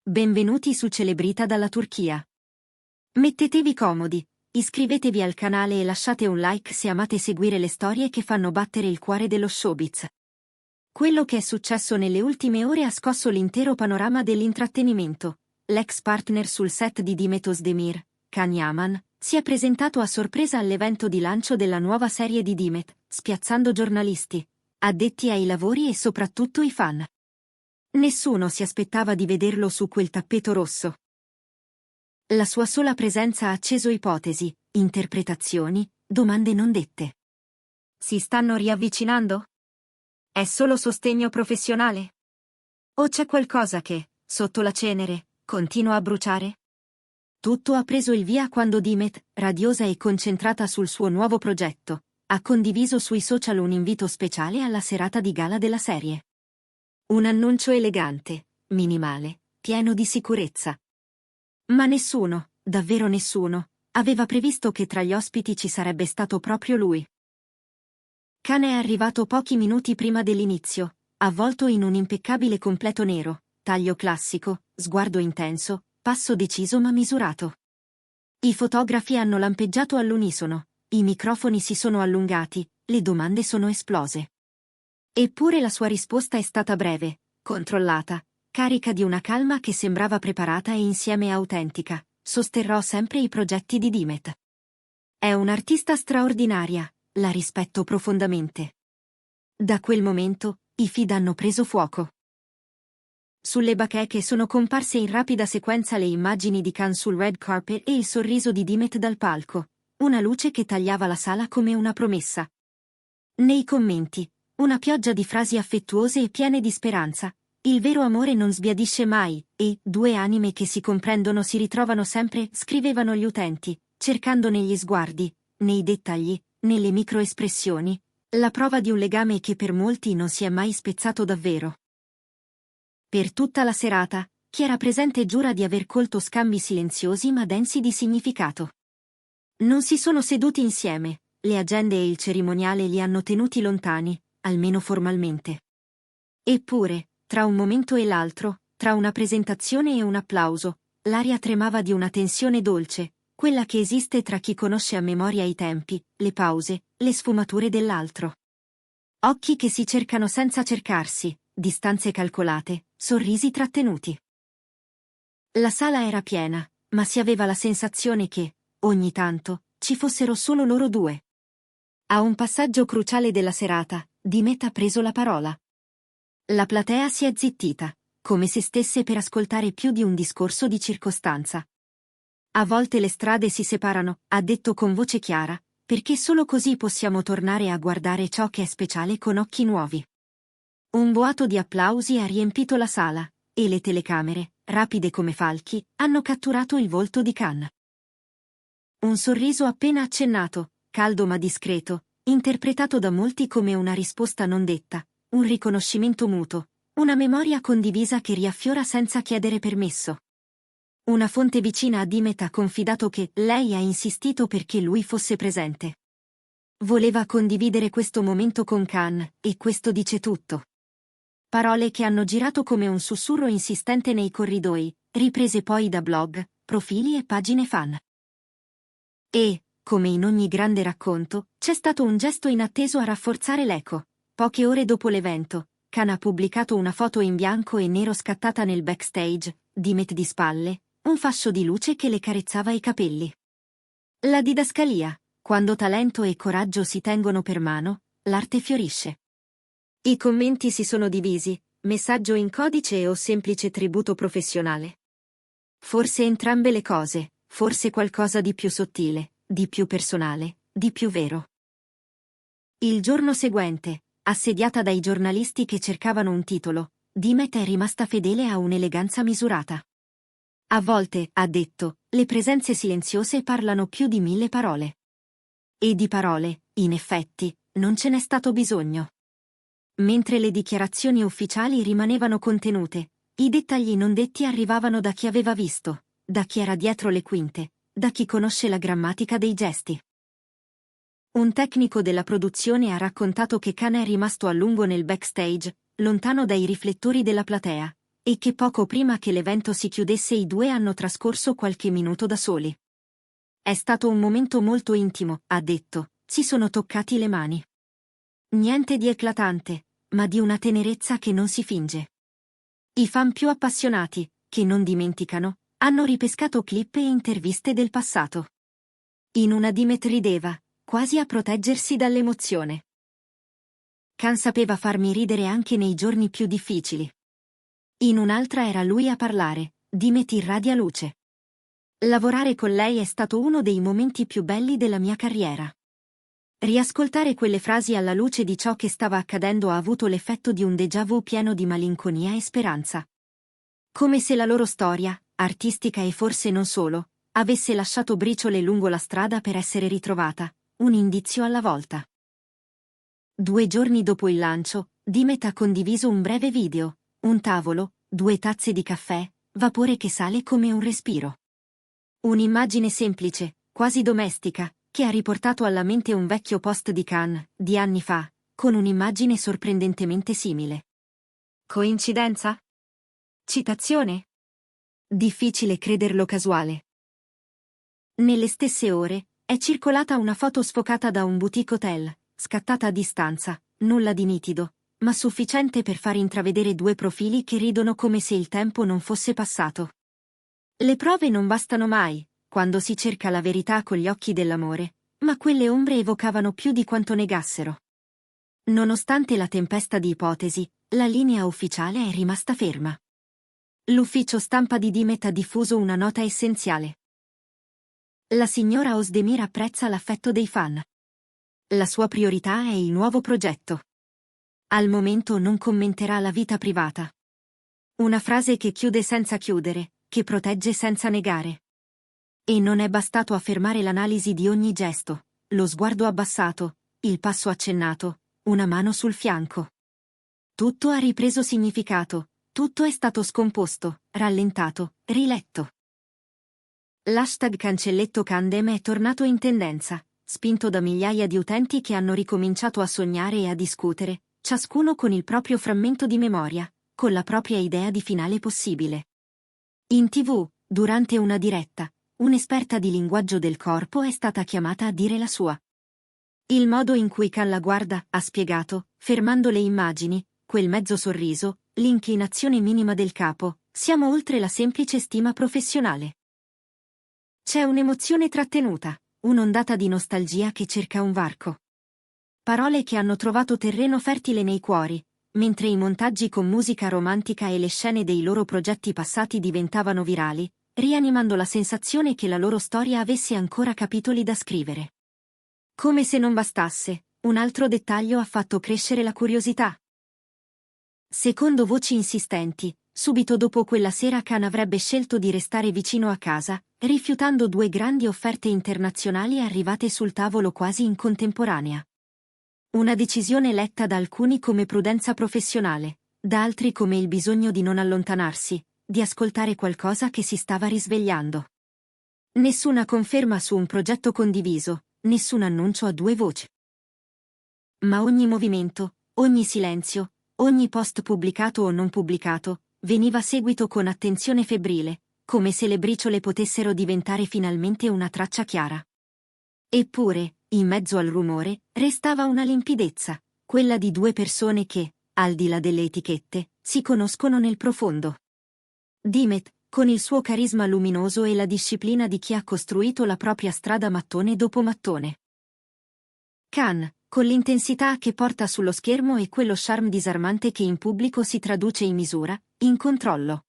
benvenuti su Celebrita dalla Turchia. Mettetevi comodi, iscrivetevi al canale e lasciate un like se amate seguire le storie che fanno battere il cuore dello showbiz. Quello che è successo nelle ultime ore ha scosso l'intero panorama dell'intrattenimento. L'ex partner sul set di Demet Özdemir, Can Yaman, si è presentato a sorpresa all'evento di lancio della nuova serie di Demet, spiazzando giornalisti, addetti ai lavori e soprattutto i fan. Nessuno si aspettava di vederlo su quel tappeto rosso. La sua sola presenza ha acceso ipotesi, interpretazioni, domande non dette. Si stanno riavvicinando? È solo sostegno professionale? O c'è qualcosa che, sotto la cenere, continua a bruciare? Tutto ha preso il via quando Demet, radiosa e concentrata sul suo nuovo progetto, ha condiviso sui social un invito speciale alla serata di gala della serie. Un annuncio elegante, minimale, pieno di sicurezza. Ma nessuno, davvero nessuno, aveva previsto che tra gli ospiti ci sarebbe stato proprio lui. Can è arrivato pochi minuti prima dell'inizio, avvolto in un impeccabile completo nero, taglio classico, sguardo intenso, passo deciso ma misurato. I fotografi hanno lampeggiato all'unisono, i microfoni si sono allungati, le domande sono esplose. Eppure la sua risposta è stata breve, controllata, carica di una calma che sembrava preparata e insieme autentica. Sosterrò sempre i progetti di Demet. È un'artista straordinaria, la rispetto profondamente. Da quel momento, i feed hanno preso fuoco. Sulle bacheche sono comparse in rapida sequenza le immagini di Can sul red carpet e il sorriso di Demet dal palco, una luce che tagliava la sala come una promessa. Nei commenti, una pioggia di frasi affettuose e piene di speranza. Il vero amore non sbiadisce mai, e due anime che si comprendono si ritrovano sempre, scrivevano gli utenti, cercando negli sguardi, nei dettagli, nelle microespressioni, la prova di un legame che per molti non si è mai spezzato davvero. Per tutta la serata, chi era presente giura di aver colto scambi silenziosi ma densi di significato. Non si sono seduti insieme, le agende e il cerimoniale li hanno tenuti lontani, almeno formalmente. Eppure, tra un momento e l'altro, tra una presentazione e un applauso, l'aria tremava di una tensione dolce, quella che esiste tra chi conosce a memoria i tempi, le pause, le sfumature dell'altro. Occhi che si cercano senza cercarsi, distanze calcolate, sorrisi trattenuti. La sala era piena, ma si aveva la sensazione che, ogni tanto, ci fossero solo loro due. A un passaggio cruciale della serata, Demet ha preso la parola. La platea si è zittita, come se stesse per ascoltare più di un discorso di circostanza. A volte le strade si separano, ha detto con voce chiara, perché solo così possiamo tornare a guardare ciò che è speciale con occhi nuovi. Un boato di applausi ha riempito la sala, e le telecamere, rapide come falchi, hanno catturato il volto di Can. Un sorriso appena accennato, caldo ma discreto, interpretato da molti come una risposta non detta, un riconoscimento muto, una memoria condivisa che riaffiora senza chiedere permesso. Una fonte vicina a Demet ha confidato che lei ha insistito perché lui fosse presente. Voleva condividere questo momento con Can, e questo dice tutto. Parole che hanno girato come un sussurro insistente nei corridoi, riprese poi da blog, profili e pagine fan. E, come in ogni grande racconto, c'è stato un gesto inatteso a rafforzare l'eco. Poche ore dopo l'evento, Can ha pubblicato una foto in bianco e nero scattata nel backstage, Demet di spalle, un fascio di luce che le carezzava i capelli. La didascalia, quando talento e coraggio si tengono per mano, l'arte fiorisce. I commenti si sono divisi, messaggio in codice o semplice tributo professionale. Forse entrambe le cose, forse qualcosa di più sottile, di più personale, di più vero. Il giorno seguente, assediata dai giornalisti che cercavano un titolo, Demet è rimasta fedele a un'eleganza misurata. A volte, ha detto, le presenze silenziose parlano più di 1000 parole. E di parole, in effetti, non ce n'è stato bisogno. Mentre le dichiarazioni ufficiali rimanevano contenute, i dettagli non detti arrivavano da chi aveva visto, da chi era dietro le quinte, da chi conosce la grammatica dei gesti. Un tecnico della produzione ha raccontato che Can è rimasto a lungo nel backstage, lontano dai riflettori della platea, E che poco prima che l'evento si chiudesse i due hanno trascorso qualche minuto da soli. È stato un momento molto intimo, ha detto, si sono toccati le mani. Niente di eclatante, ma di una tenerezza che non si finge. I fan più appassionati, che non dimenticano, hanno ripescato clip e interviste del passato. In una Dimet rideva, quasi a proteggersi dall'emozione. Khan sapeva farmi ridere anche nei giorni più difficili. In un'altra era lui a parlare, Dimet irradia luce. Lavorare con lei è stato uno dei momenti più belli della mia carriera. Riascoltare quelle frasi alla luce di ciò che stava accadendo ha avuto l'effetto di un déjà vu pieno di malinconia e speranza. Come se la loro storia, artistica e forse non solo, avesse lasciato briciole lungo la strada per essere ritrovata, un indizio alla volta. 2 giorni dopo il lancio, Dimet ha condiviso un breve video, un tavolo, 2 tazze di caffè, vapore che sale come un respiro. Un'immagine semplice, quasi domestica, che ha riportato alla mente un vecchio post di Khan, di anni fa, con un'immagine sorprendentemente simile. Coincidenza? Citazione? Difficile crederlo casuale. Nelle stesse ore, è circolata una foto sfocata da un boutique hotel, scattata a distanza, nulla di nitido, ma sufficiente per far intravedere 2 profili che ridono come se il tempo non fosse passato. Le prove non bastano mai, quando si cerca la verità con gli occhi dell'amore, ma quelle ombre evocavano più di quanto negassero. Nonostante la tempesta di ipotesi, la linea ufficiale è rimasta ferma. L'ufficio stampa di Dimet ha diffuso una nota essenziale. La signora Ozdemir apprezza l'affetto dei fan. La sua priorità è il nuovo progetto. Al momento non commenterà la vita privata. Una frase che chiude senza chiudere, che protegge senza negare. E non è bastato a fermare l'analisi di ogni gesto, lo sguardo abbassato, il passo accennato, una mano sul fianco. Tutto ha ripreso significato, tutto è stato scomposto, rallentato, riletto. L'hashtag cancelletto Candem è tornato in tendenza, spinto da migliaia di utenti che hanno ricominciato a sognare e a discutere, ciascuno con il proprio frammento di memoria, con la propria idea di finale possibile. In TV, durante una diretta, un'esperta di linguaggio del corpo è stata chiamata a dire la sua. Il modo in cui Khan la guarda, ha spiegato, fermando le immagini, quel mezzo sorriso, l'inclinazione minima del capo, siamo oltre la semplice stima professionale. C'è un'emozione trattenuta, un'ondata di nostalgia che cerca un varco. Parole che hanno trovato terreno fertile nei cuori, mentre i montaggi con musica romantica e le scene dei loro progetti passati diventavano virali, rianimando la sensazione che la loro storia avesse ancora capitoli da scrivere. Come se non bastasse, un altro dettaglio ha fatto crescere la curiosità. Secondo voci insistenti, subito dopo quella sera Khan avrebbe scelto di restare vicino a casa, rifiutando 2 grandi offerte internazionali arrivate sul tavolo quasi in contemporanea. Una decisione letta da alcuni come prudenza professionale, da altri come il bisogno di non allontanarsi, di ascoltare qualcosa che si stava risvegliando. Nessuna conferma su un progetto condiviso, nessun annuncio a 2 voci. Ma ogni movimento, ogni silenzio, ogni post pubblicato o non pubblicato, veniva seguito con attenzione febbrile, come se le briciole potessero diventare finalmente una traccia chiara. Eppure, in mezzo al rumore, restava una limpidezza, quella di 2 persone che, al di là delle etichette, si conoscono nel profondo. Dimet, con il suo carisma luminoso e la disciplina di chi ha costruito la propria strada mattone dopo mattone. Khan, con l'intensità che porta sullo schermo e quello charme disarmante che in pubblico si traduce in misura, in controllo.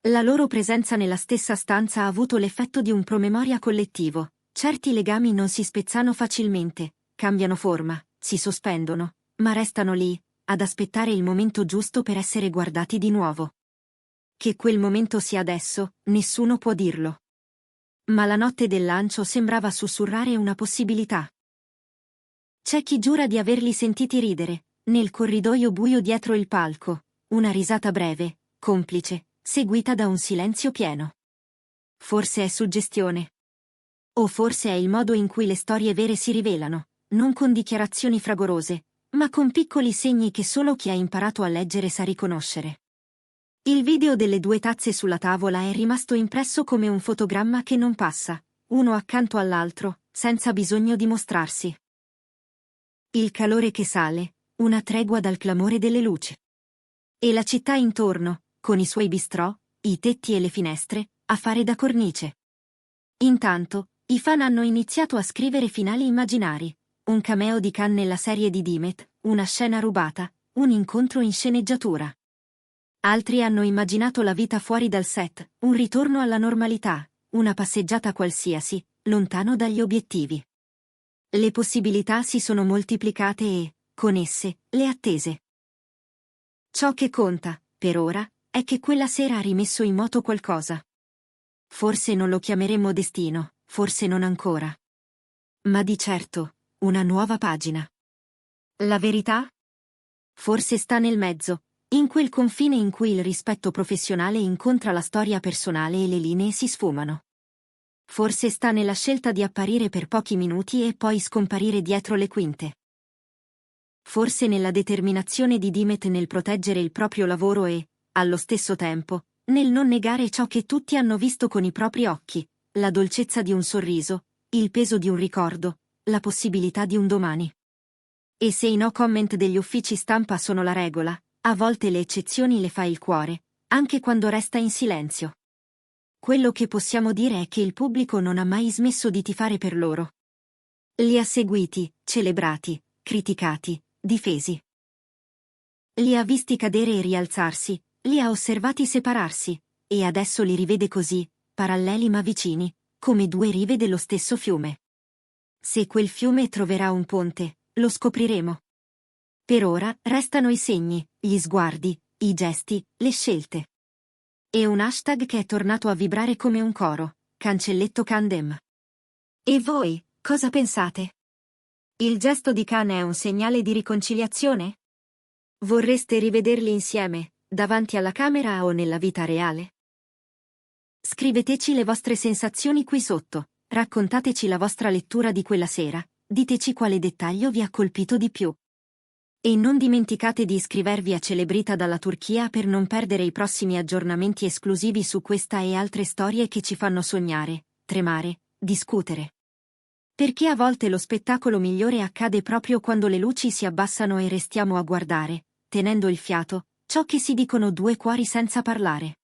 La loro presenza nella stessa stanza ha avuto l'effetto di un promemoria collettivo. Certi legami non si spezzano facilmente, cambiano forma, si sospendono, ma restano lì, ad aspettare il momento giusto per essere guardati di nuovo. Che quel momento sia adesso, nessuno può dirlo. Ma la notte del lancio sembrava sussurrare una possibilità. C'è chi giura di averli sentiti ridere, nel corridoio buio dietro il palco, una risata breve, complice, seguita da un silenzio pieno. Forse è suggestione. O forse è il modo in cui le storie vere si rivelano, non con dichiarazioni fragorose, ma con piccoli segni che solo chi ha imparato a leggere sa riconoscere. Il video delle due tazze sulla tavola è rimasto impresso come un fotogramma che non passa, uno accanto all'altro, senza bisogno di mostrarsi. Il calore che sale, una tregua dal clamore delle luci. E la città intorno, con i suoi bistrò, i tetti e le finestre, a fare da cornice. Intanto, i fan hanno iniziato a scrivere finali immaginari, un cameo di Khan nella serie di Dimet, una scena rubata, un incontro in sceneggiatura. Altri hanno immaginato la vita fuori dal set, un ritorno alla normalità, una passeggiata qualsiasi, lontano dagli obiettivi. Le possibilità si sono moltiplicate e, con esse, le attese. Ciò che conta, per ora, è che quella sera ha rimesso in moto qualcosa. Forse non lo chiameremmo destino, forse non ancora. Ma di certo, una nuova pagina. La verità? Forse sta nel mezzo, in quel confine in cui il rispetto professionale incontra la storia personale e le linee si sfumano. Forse sta nella scelta di apparire per pochi minuti e poi scomparire dietro le quinte. Forse nella determinazione di Dimet nel proteggere il proprio lavoro e, allo stesso tempo, nel non negare ciò che tutti hanno visto con i propri occhi, la dolcezza di un sorriso, il peso di un ricordo, la possibilità di un domani. E se i no comment degli uffici stampa sono la regola, a volte le eccezioni le fa il cuore, anche quando resta in silenzio. Quello che possiamo dire è che il pubblico non ha mai smesso di tifare per loro. Li ha seguiti, celebrati, criticati, difesi. Li ha visti cadere e rialzarsi, li ha osservati separarsi, e adesso li rivede così, paralleli ma vicini, come due rive dello stesso fiume. Se quel fiume troverà un ponte, lo scopriremo. Per ora restano i segni, gli sguardi, i gesti, le scelte. E un hashtag che è tornato a vibrare come un coro, cancelletto Kandem. E voi, cosa pensate? Il gesto di Khan è un segnale di riconciliazione? Vorreste rivederli insieme, davanti alla camera o nella vita reale? Scriveteci le vostre sensazioni qui sotto, raccontateci la vostra lettura di quella sera, diteci quale dettaglio vi ha colpito di più. E non dimenticate di iscrivervi a Celebrita dalla Turchia per non perdere i prossimi aggiornamenti esclusivi su questa e altre storie che ci fanno sognare, tremare, discutere. Perché a volte lo spettacolo migliore accade proprio quando le luci si abbassano e restiamo a guardare, tenendo il fiato, ciò che si dicono due cuori senza parlare.